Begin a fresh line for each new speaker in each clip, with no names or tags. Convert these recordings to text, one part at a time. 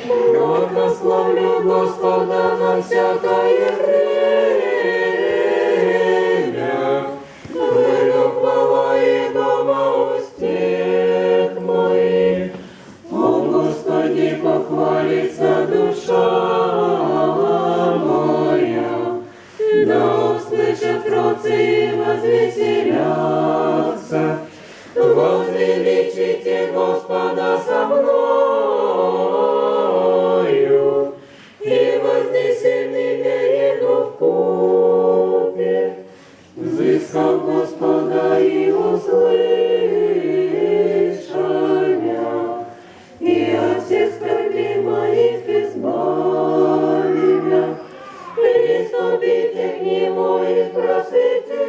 Благословлю Господа на всякое время, выйду хвала Его устих моих. О Господи, похвалится душа моя, да услышат кротцы и возвеселятся. Возвеличите Господа со мною, и вознесем имя Его вкупе. Взыскал Господа и услышания, и от всех скорбей моих избави меня. Приступите к Нему и просветитесь,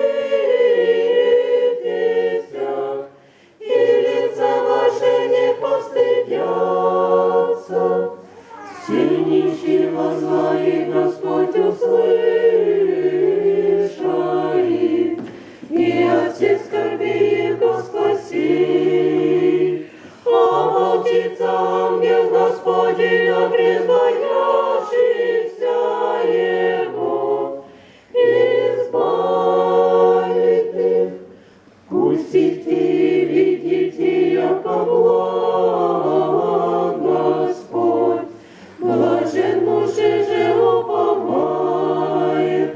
и лица ваши не постыдятся. Все нищие воззвали, Господь услышай, и от всех скорбей Его спаси. Оболчится ангел Господень, призбоящихся Его, избавит их. Пустите и видите, яко благ Господь, блажен муж и же уповает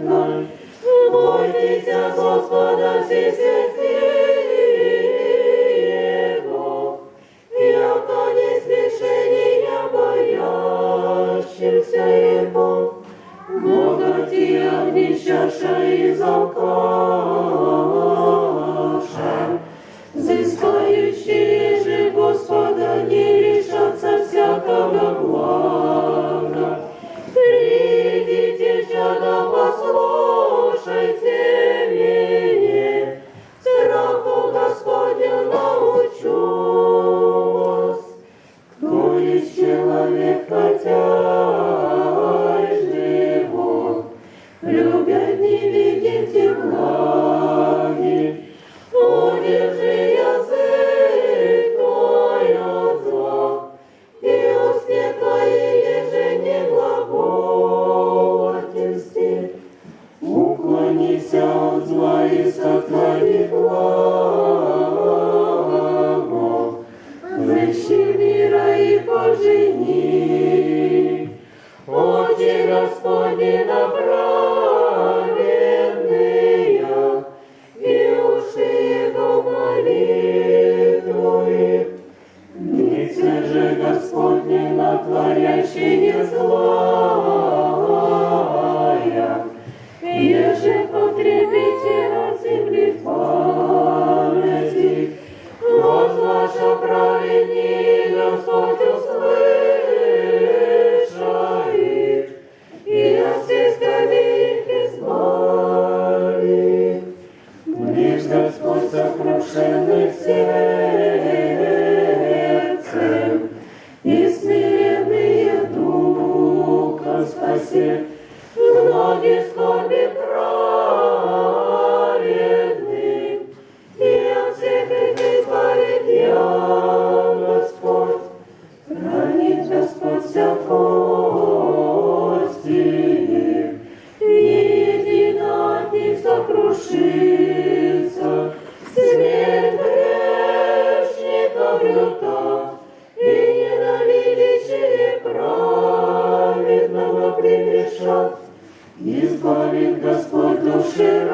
на. Бойтесь Господа все святые Его, яко не сгрешения боящихся Его. Богати огнищаша и залкаша, взыскающие же Господа не лишатся всякого блага. Придите, чада, послушайте меня, страху Господню научу вас. Кто есть человек, хотя любят не видеть и благи, удержи язык твой от зла, и устне твои еже не глаголательстве. Уклонися от зла и сотвори благо, взыщи мира и пожени. Очи Господни направленные, и уши Его молитву их. Лице же Господне на творящие злая, еже потребите от земли памяти. Возглаша праведней, Господь услышит, и от всех скорбей их избави. Лишь Господь сокрушенный сердцем, и смиренные духом спасет. Многие скорби праведных, и от всех их избавит я, Господь. Хранит Господь вся кости их, и едино от них сокрушится. Смерть грешников люта, и ненавидящие праведного прегрешат. Избавит Господь души